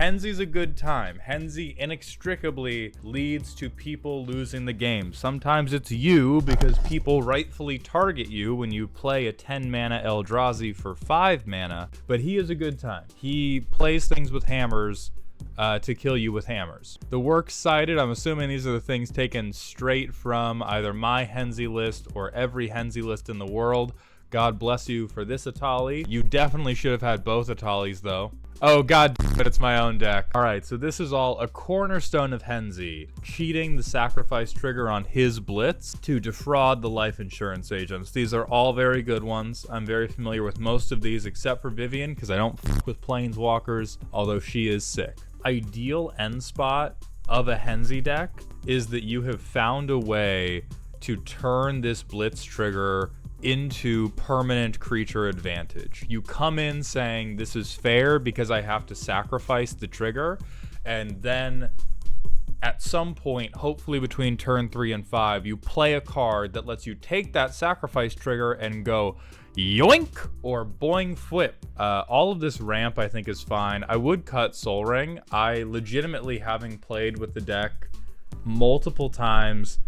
Henzie's a good time. Henzie inextricably leads to people losing the game. Sometimes it's you, because people rightfully target you when you play a 10 mana Eldrazi for 5 mana, but he is a good time. He plays things with hammers to kill you with hammers. The works cited, I'm assuming these are the things taken straight from either my Henzie list or every Henzie list in the world. God bless you for this Atali. You definitely should have had both Atalis though. Oh god damn it, it's my own deck. Alright, so this is all a cornerstone of Henzie. Cheating the sacrifice trigger on his blitz to defraud the life insurance agents. These are all very good ones. I'm very familiar with most of these except for Vivian, because I don't f with planeswalkers, although she is sick. Ideal end spot of a Henzie deck is that you have found a way to turn this blitz trigger into permanent creature advantage. You come in saying this is fair because I have to sacrifice the trigger, and then at some point, hopefully between turn 3 and 5, you play a card that lets you take that sacrifice trigger and go yoink or boing flip. All of this ramp I think is fine. I would cut Soul Ring. I legitimately, having played with the deck multiple times,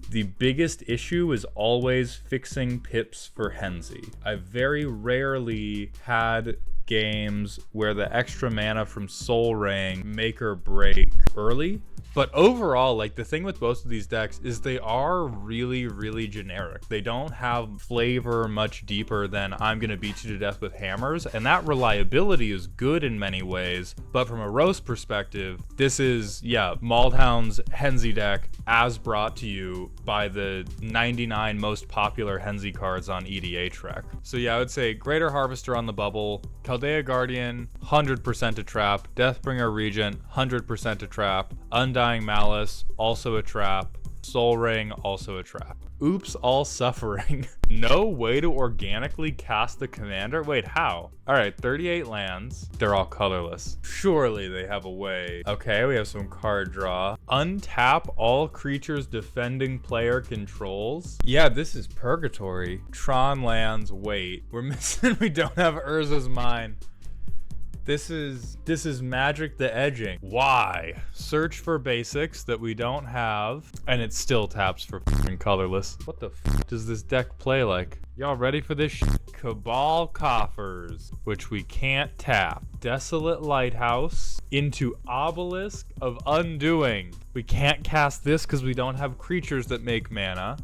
the biggest issue is always fixing pips for Henzie. I've very rarely had games where the extra mana from Soul Ring make or break early. But overall, like, the thing with both of these decks is they are really, really generic. They don't have flavor much deeper than I'm gonna beat you to death with hammers, and that reliability is good in many ways. But from a roast perspective, this is, yeah, Maldhound's Henzie deck as brought to you by the 99 most popular Henzie cards on EDH Rec. So yeah, I would say Greater Harvester on the bubble, Chaldea Guardian, 100% a trap, Deathbringer Regent, 100% a trap, Undying Malice, also a trap, Soul Ring, also a trap. Oops, all suffering. No way to organically cast the commander? Wait, how? Alright, 38 lands. They're all colorless. Surely they have a way. Okay, we have some card draw. Untap all creatures defending player controls. Yeah, this is purgatory. Tron lands, wait. We're missing, we don't have Urza's Mine. This is Magic the Edging. Why? Search for basics that we don't have, and it still taps for f***ing colorless. What the f*** does this deck play like? Y'all ready for this shit? Cabal Coffers, which we can't tap. Desolate Lighthouse into Obelisk of Undoing. We can't cast this because we don't have creatures that make mana.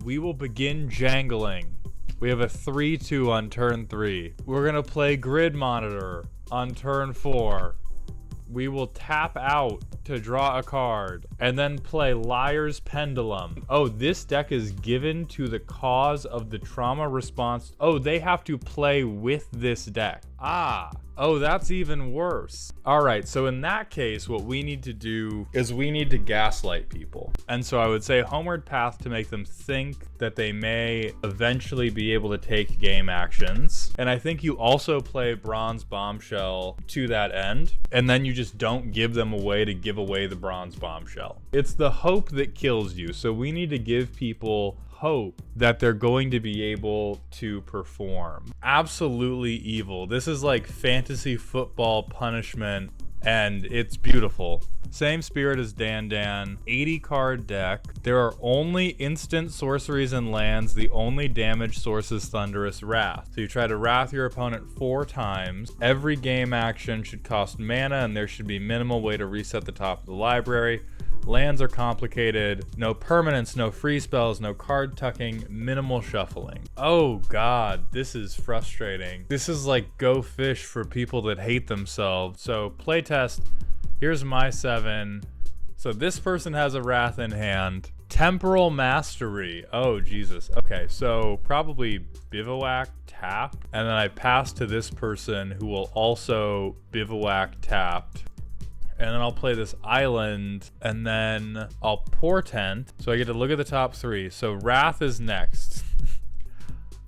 We will begin jangling. We have a 3/2 on turn 3. We're gonna play Grid Monitor on turn 4. We will tap out to draw a card and then play Liar's Pendulum. Oh, this deck is given to the cause of the trauma response. Oh, they have to play with this deck. Ah. Oh, that's even worse. All right, so in that case, what we need to do is we need to gaslight people. And so I would say Homeward Path to make them think that they may eventually be able to take game actions. And I think you also play Bronze Bombshell to that end. And then you just don't give them a way to give away the Bronze Bombshell. It's the hope that kills you. So we need to give people hope that they're going to be able to perform. Absolutely evil. This is like fantasy football punishment, and it's beautiful. Same spirit as Dan, 80 card deck. There are only instant sorceries and lands. The only damage source is Thunderous Wrath. So you try to Wrath your opponent 4 times. Every game action should cost mana, and there should be minimal way to reset the top of the library. Lands are complicated, no permanents, no free spells, no card tucking, minimal shuffling. Oh god, this is frustrating. This is like Go Fish for people that hate themselves. So playtest, here's my 7. So this person has a Wrath in hand. Temporal Mastery, oh Jesus. Okay, so probably Bivouac tap, and then I pass to this person who will also Bivouac tapped. And then I'll play this island, and then I'll Portent. So I get to look at the top 3. So Wrath is next.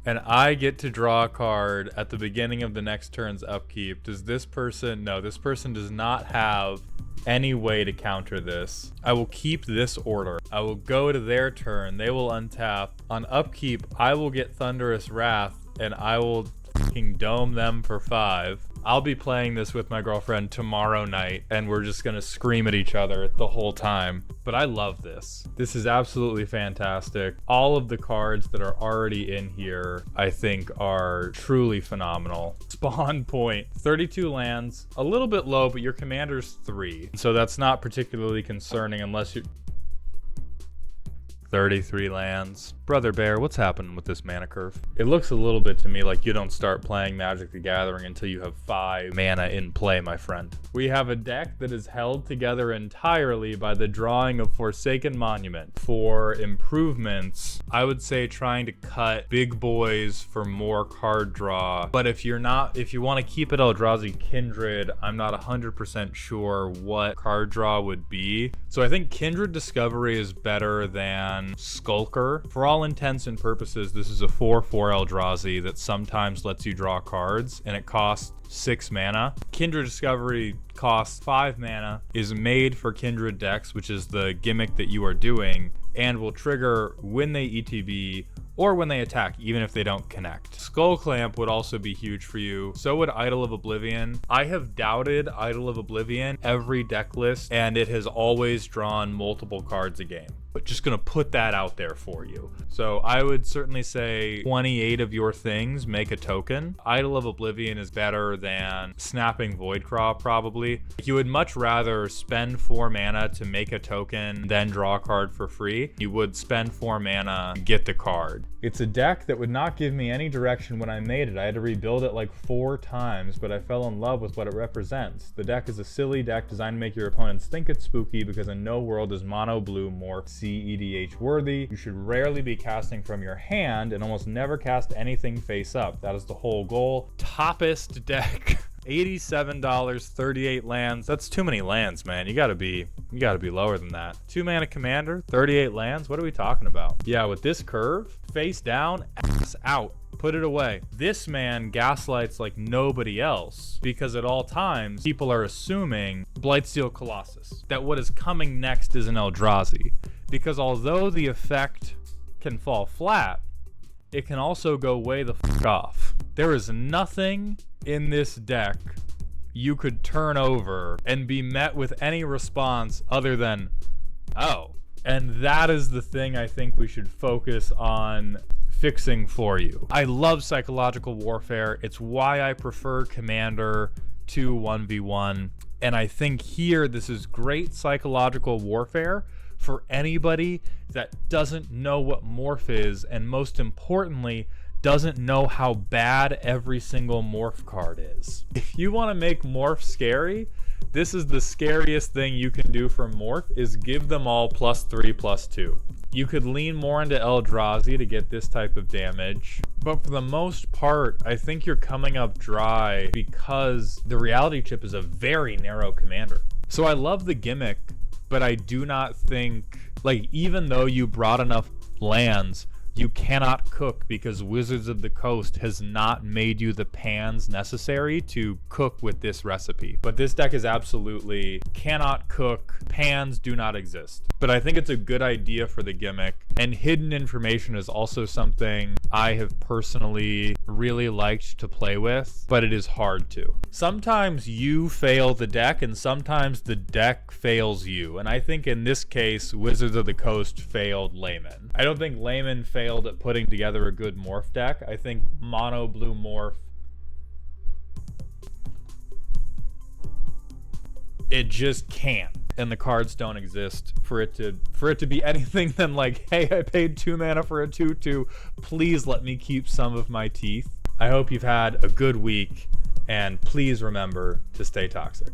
And I get to draw a card at the beginning of the next turn's upkeep. Does this person... No, this person does not have any way to counter this. I will keep this order. I will go to their turn. They will untap. On upkeep, I will get Thunderous Wrath, and I will fucking dome them for 5. I'll be playing this with my girlfriend tomorrow night, and we're just gonna scream at each other the whole time. But I love this. This is absolutely fantastic. All of the cards that are already in here, I think, are truly phenomenal. Spawn point, 32 lands, a little bit low, but your commander's 3. So that's not particularly concerning unless you... 33 lands. Brother Bear, what's happening with this mana curve? It looks a little bit to me like you don't start playing Magic the Gathering until you have 5 mana in play, my friend. We have a deck that is held together entirely by the drawing of Forsaken Monument. For improvements, I would say trying to cut big boys for more card draw. But if you want to keep it Eldrazi Kindred, I'm not 100% sure what card draw would be. So I think Kindred Discovery is better than Skulker. For all intents and purposes, this is a 4/4 Eldrazi that sometimes lets you draw cards, and it costs 6 mana. Kindred Discovery costs 5 mana, is made for Kindred decks, which is the gimmick that you are doing, and will trigger when they ETB or when they attack, even if they don't connect. Skull Clamp would also be huge for you. So would Idol of Oblivion. I have doubted Idol of Oblivion every deck list, and it has always drawn multiple cards a game. But just gonna put that out there for you. So I would certainly say 28 of your things make a token. Idol of Oblivion is better than Snapping Voidcraw, probably. You would much rather spend 4 mana to make a token than draw a card for free. You would spend 4 mana, get the card. It's a deck that would not give me any direction when I made it. I had to rebuild it like 4 times, but I fell in love with what it represents. The deck is a silly deck designed to make your opponents think it's spooky, because in no world is mono blue morph EDH worthy. You should rarely be casting from your hand and almost never cast anything face up. That is the whole goal. Toppest deck. $87, 38 lands. That's too many lands, man. You gotta be lower than that. 2 mana commander, 38 lands. What are we talking about? Yeah, with this curve, face down, ass out. Put it away. This man gaslights like nobody else, because at all times, people are assuming Blightsteel Colossus, that what is coming next is an Eldrazi. Because although the effect can fall flat, it can also go way the f*** off. There is nothing in this deck you could turn over and be met with any response other than, oh. And that is the thing I think we should focus on fixing for you. I love psychological warfare. It's why I prefer Commander to 1v1. And I think here this is great psychological warfare for anybody that doesn't know what morph is, and most importantly, doesn't know how bad every single morph card is. If you want to make morph scary, this is the scariest thing you can do for morph, is give them all +3/+2. You could lean more into Eldrazi to get this type of damage, but for the most part, I think you're coming up dry because the reality chip is a very narrow commander. So I love the gimmick, but I do not think, like, even though you brought enough lands, you cannot cook, because Wizards of the Coast has not made you the pans necessary to cook with this recipe. But this deck is absolutely cannot cook. Pans do not exist. But I think it's a good idea for the gimmick. And hidden information is also something I have personally really liked to play with, but it is hard to. Sometimes you fail the deck, and sometimes the deck fails you. And I think in this case, Wizards of the Coast failed Layman. I don't think Layman failed at putting together a good morph deck. I think mono blue morph, it just can't, and the cards don't exist for it to be anything than like, hey, I paid 2 mana for a 2/2, please let me keep some of my teeth. I hope you've had a good week, and please remember to stay toxic.